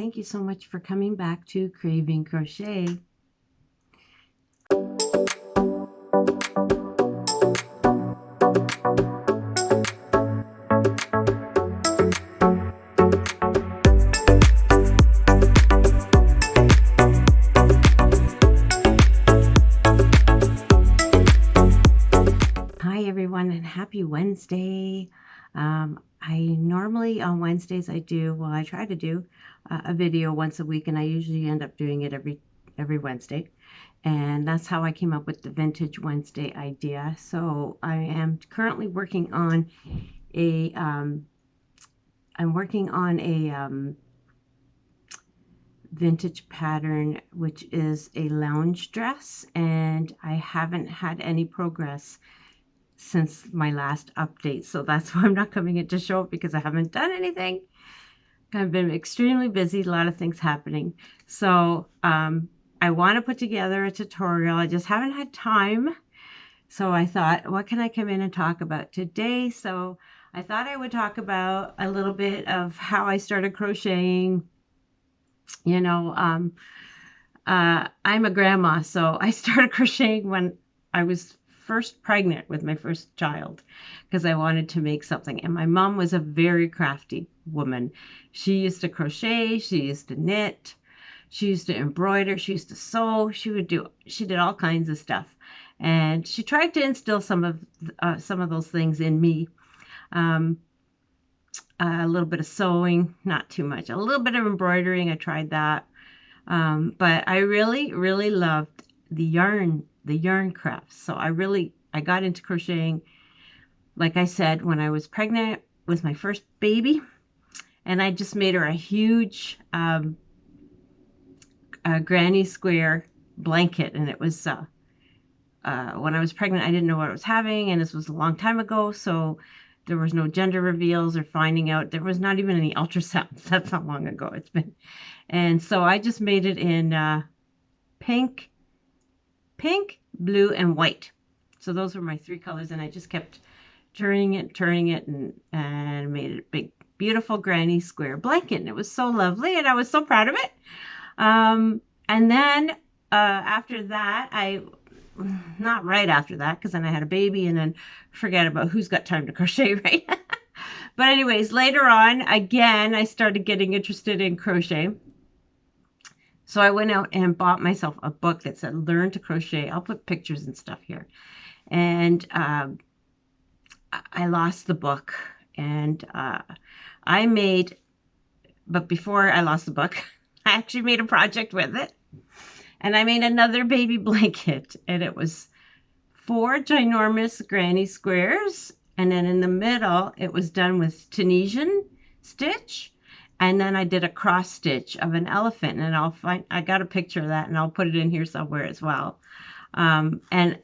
thank you so much for coming back to Craving Crochet. Hi everyone, and happy Wednesday. I normally on Wednesdays I try to do a video once a week, and I usually end up doing it every Wednesday. And that's how I came up with the Vintage Wednesday idea. So I am currently working on a vintage pattern, which is a lounge dress, and I haven't had any progress since my last update, so that's why I'm not coming in to show it, because I haven't done anything. I've been extremely busy, a lot of things happening. So I want to put together a tutorial. I just haven't had time. So I thought, what can I come in and talk about today? So I thought I would talk about a little bit of how I started crocheting. You know, I'm a grandma, so I started crocheting when I was first pregnant with my first child, because I wanted to make something. And my mom was a very crafty woman. She used to crochet, she used to knit, she used to embroider, she used to sew, she did all kinds of stuff. And she tried to instill some of those things in me. A little bit of sewing, not too much. A little bit of embroidering, I tried that. But I really loved the yarn crafts. So I got into crocheting, like I said, when I was pregnant with my first baby, and I just made her a huge granny square blanket. And it was when I was pregnant, I didn't know what I was having, and this was a long time ago, so there was no gender reveals or finding out. There was not even any ultrasounds. That's how long ago it's been. And so I just made it in pink, blue, and white. So those were my three colors, and I just kept turning it, and made it a big, beautiful granny square blanket. And it was so lovely, and I was so proud of it. And then after that, not right after that, because then I had a baby, and then forget about who's got time to crochet, right? But anyways, later on, again, I started getting interested in crochet. So I went out and bought myself a book that said Learn to Crochet. I'll put pictures and stuff here. And I lost the book, and but before I lost the book, I actually made a project with it. And I made another baby blanket, and it was 4 ginormous granny squares. And then in the middle, it was done with Tunisian stitch. And then I did a cross stitch of an elephant, and I got a picture of that, and I'll put it in here somewhere as well. And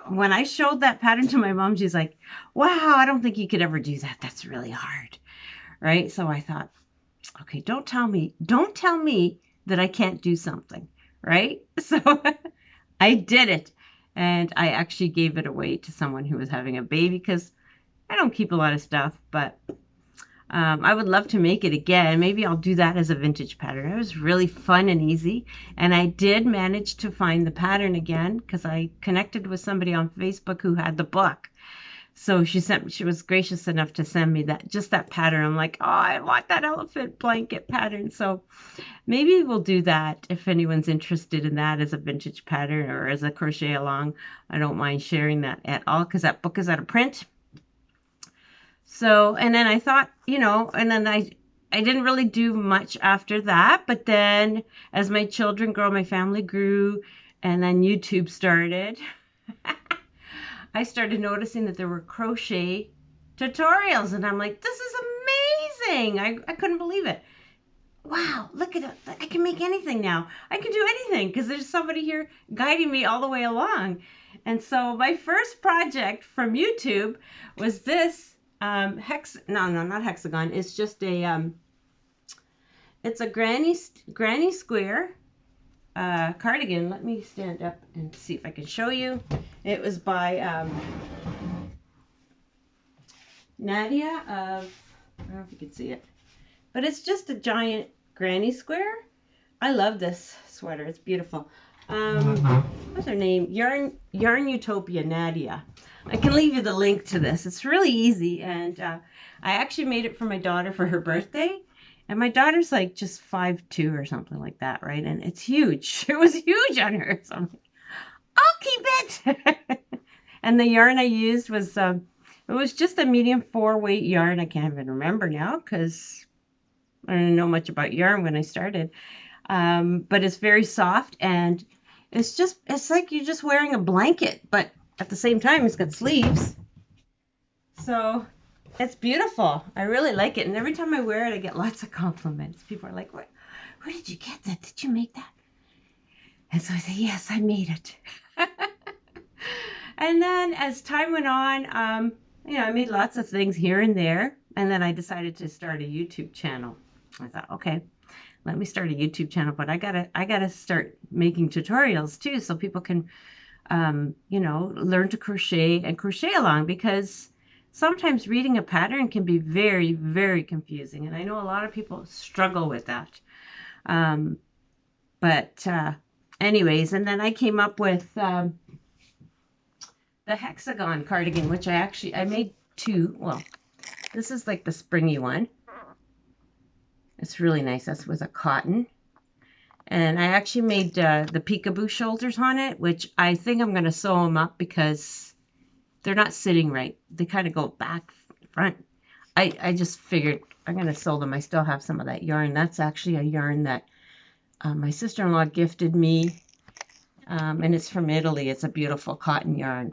when I showed that pattern to my mom, she's like, wow, I don't think you could ever do that. That's really hard. Right? So I thought, okay, don't tell me that I can't do something. Right? So I did it, and I actually gave it away to someone who was having a baby, because I don't keep a lot of stuff, but I would love to make it again. Maybe I'll do that as a vintage pattern. It was really fun and easy, and I did manage to find the pattern again, because I connected with somebody on Facebook who had the book. So she was gracious enough to send me that pattern. I'm like, oh, I want that elephant blanket pattern. So maybe we'll do that if anyone's interested in that as a vintage pattern or as a crochet along. I don't mind sharing that at all, because that book is out of print. So, and then I thought, and then I didn't really do much after that. But then as my children grow, my family grew, and then YouTube started. I started noticing that there were crochet tutorials, and I'm like, this is amazing. I couldn't believe it. Wow, look at it. I can make anything now. I can do anything, because there's somebody here guiding me all the way along. And so my first project from YouTube was this not hexagon. It's just it's a granny square cardigan. Let me stand up and see if I can show you. It was by Nadia of, I don't know if you can see it, but it's just a giant granny square. I love this sweater. It's beautiful. What's her name? Yarn Utopia Nadia. I can leave you the link to this. It's really easy, and I actually made it for my daughter for her birthday. And my daughter's like just 5'2" or something like that, right? And it's huge. It was huge on her. So I'm like, I'll keep it. And the yarn I used was it was just a medium 4-weight yarn. I can't even remember now because I didn't know much about yarn when I started. But it's very soft, and it's like you're just wearing a blanket, but at the same time it's got sleeves. So it's beautiful. I really like it, and every time I wear it I get lots of compliments. People are like, where did you get that? Did you make that? And so I say, yes, I made it. And then as time went on, I made lots of things here and there, and then I decided to start a YouTube channel. I thought, okay, let me start a YouTube channel, but I gotta start making tutorials too, so people can, learn to crochet and crochet along, because sometimes reading a pattern can be very, very confusing, and I know a lot of people struggle with that. Anyways, and then I came up with the hexagon cardigan, which I made 2. Well, this is like the springy one. It's really nice. This was a cotton. And I actually made the peekaboo shoulders on it, which I think I'm going to sew them up because they're not sitting right. They kind of go back, front. I just figured I'm going to sew them. I still have some of that yarn. That's actually a yarn that my sister-in-law gifted me. And it's from Italy. It's a beautiful cotton yarn.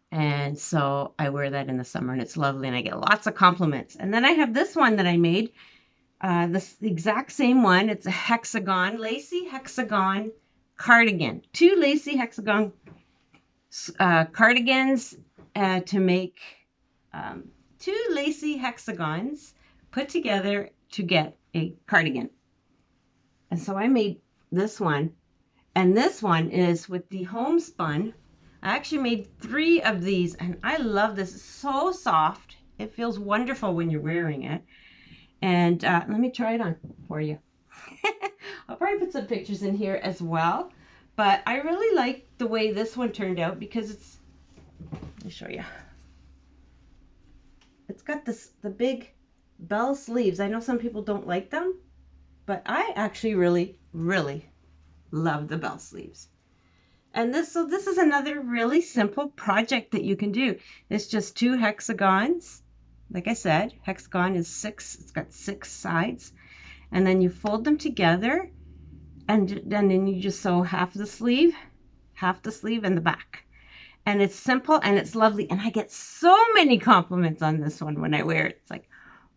And so I wear that in the summer, and it's lovely, and I get lots of compliments. And then I have this one that I made, the exact same one. It's a hexagon, Lacey hexagon cardigan. 2 Lacey hexagon cardigans to make 2 Lacey hexagons put together to get a cardigan. And so I made this one, and this one is with the homespun. I actually made 3 of these, and I love this. It's so soft. It feels wonderful when you're wearing it. And let me try it on for you. I'll probably put some pictures in here as well. But I really like the way this one turned out because it's, let me show you. It's got the big bell sleeves. I know some people don't like them, but I actually really, really love the bell sleeves. And this is another really simple project that you can do. It's just 2 hexagons. Like I said, hexagon is 6. It's got 6 sides. And then you fold them together, and then you just sew half the sleeve, and the back. And it's simple, and it's lovely. And I get so many compliments on this one when I wear it. It's like,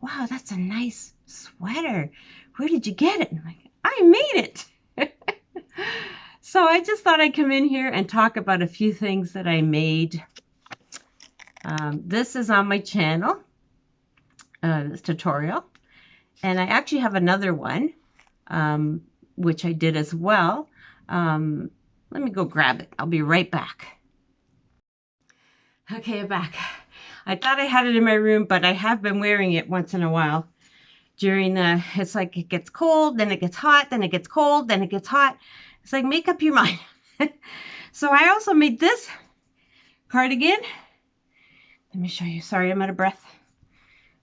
wow, that's a nice sweater. Where did you get it? And I'm like, I made it. So I just thought I'd come in here and talk about a few things that I made. This is on my channel, this tutorial. And I actually have another one, which I did as well. Let me go grab it. I'll be right back. Okay, I'm back. I thought I had it in my room, but I have been wearing it once in a while. It's like it gets cold, then it gets hot, then it gets cold, then it gets hot. It's like, make up your mind. So I also made this cardigan. Let me show you. Sorry, I'm out of breath.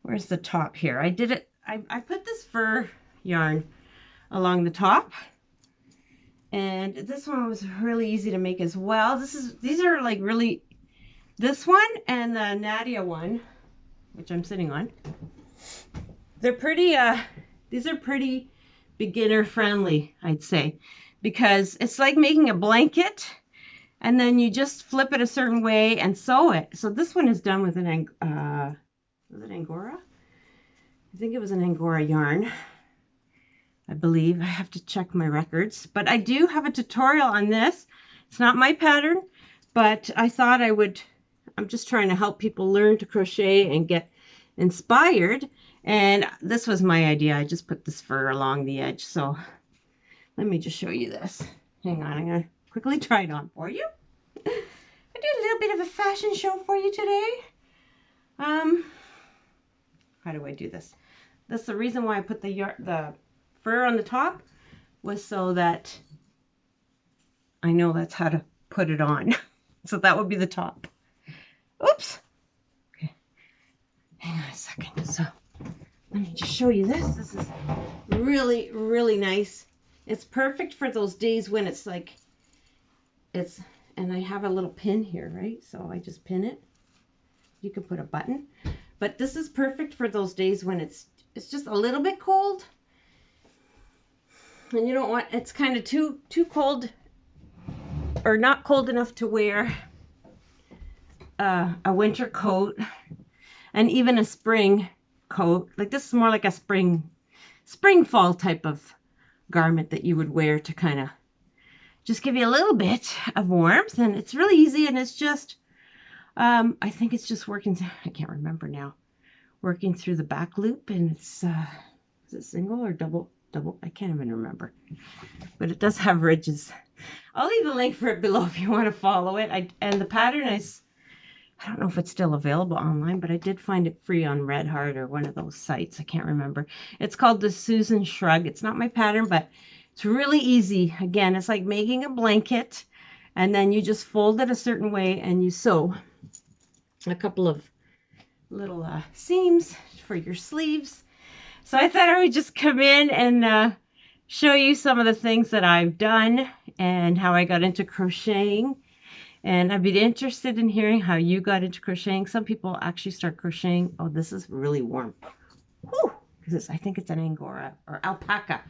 Where's the top here? I did it. I put this fur yarn along the top. And this one was really easy to make as well. These are like really, this one and the Nadia one, which I'm sitting on. They're pretty, these are pretty beginner friendly, I'd say. Because it's like making a blanket, and then you just flip it a certain way and sew it. So this one is done with an was it Angora? I think it was an Angora yarn. I believe. I have to check my records. But I do have a tutorial on this. It's not my pattern, but I thought I'm just trying to help people learn to crochet and get inspired. And this was my idea. I just put this fur along the edge. So let me just show you this. Hang on, I'm going to quickly try it on for you. I did a little bit of a fashion show for you today. How do I do this? That's the reason why I put the fur on the top, was so that I know that's how to put it on. So that would be the top. Oops. Okay. Hang on a second. So let me just show you this. This is really, really nice. It's perfect for those days when it's like, and I have a little pin here, right? So I just pin it. You can put a button. But this is perfect for those days when it's just a little bit cold. And you don't want, it's kind of too cold or not cold enough to wear a winter coat and even a spring coat. Like this is more like a spring fall type of garment that you would wear to kind of just give you a little bit of warmth. And it's really easy, and it's just I think it's just working, I can't remember now, working through the back loop, and it's is it single or double? I can't even remember, but it does have ridges. I'll leave a link for it below if you want to follow it. And the pattern is, I don't know if it's still available online, but I did find it free on Red Heart or one of those sites. I can't remember. It's called the Susan Shrug. It's not my pattern, but it's really easy. Again, it's like making a blanket, and then you just fold it a certain way and you sew a couple of little seams for your sleeves. So I thought I would just come in and show you some of the things that I've done and how I got into crocheting. And I'd be interested in hearing how you got into crocheting. Some people actually start crocheting. Oh, this is really warm. Whew! I think it's an Angora or alpaca.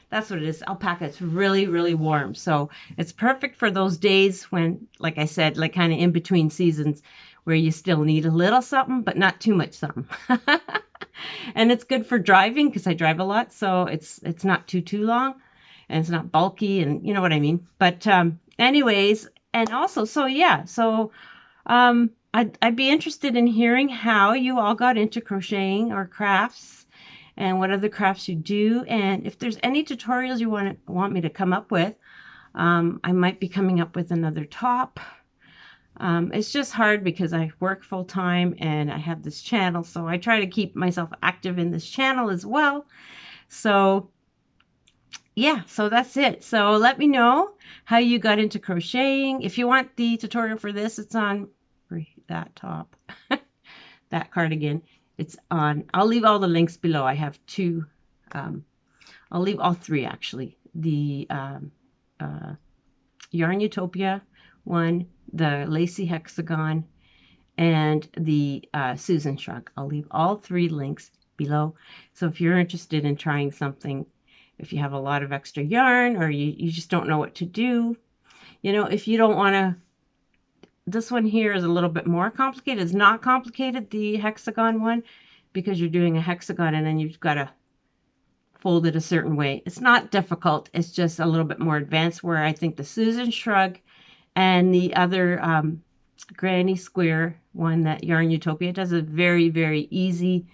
That's what it is, alpaca. It's really, really warm. So it's perfect for those days when, like I said, like kind of in between seasons where you still need a little something, but not too much something. And it's good for driving because I drive a lot. So it's not too long, and it's not bulky, and you know what I mean. But anyways, and also, so yeah, so I'd be interested in hearing how you all got into crocheting or crafts, and what other crafts you do, and if there's any tutorials you want me to come up with. I might be coming up with another top. It's just hard because I work full time and I have this channel, so I try to keep myself active in this channel as well. So yeah, so that's it. So let me know how you got into crocheting. If you want the tutorial for this, it's on that top, that cardigan. It's on, I'll leave all the links below. I have two, I'll leave all three actually. The Yarn Utopia one, the Lacey Hexagon, and the Susan Shrug. I'll leave all three links below. So if you're interested in trying something, if you have a lot of extra yarn or you just don't know what to do, you know, if you don't want to, this one here is a little bit more complicated. It's not complicated, the hexagon one, because you're doing a hexagon and then you've got to fold it a certain way. It's not difficult. It's just a little bit more advanced, where I think the Susan Shrug and the other Granny Square one, that Yarn Utopia, does a very, very easy,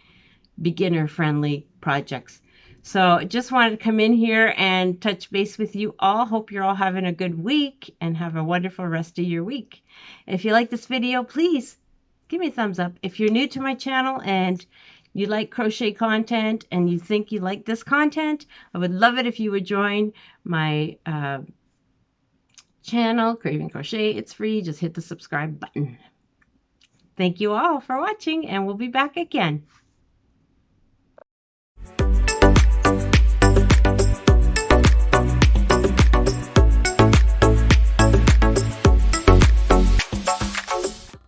beginner-friendly projects. So just wanted to come in here and touch base with you all. Hope you're all having a good week and have a wonderful rest of your week. If you like this video, please give me a thumbs up. If you're new to my channel and you like crochet content and you think you like this content, I would love it if you would join my channel, Craving Crochet. It's free. Just hit the subscribe button. Thank you all for watching, and we'll be back again.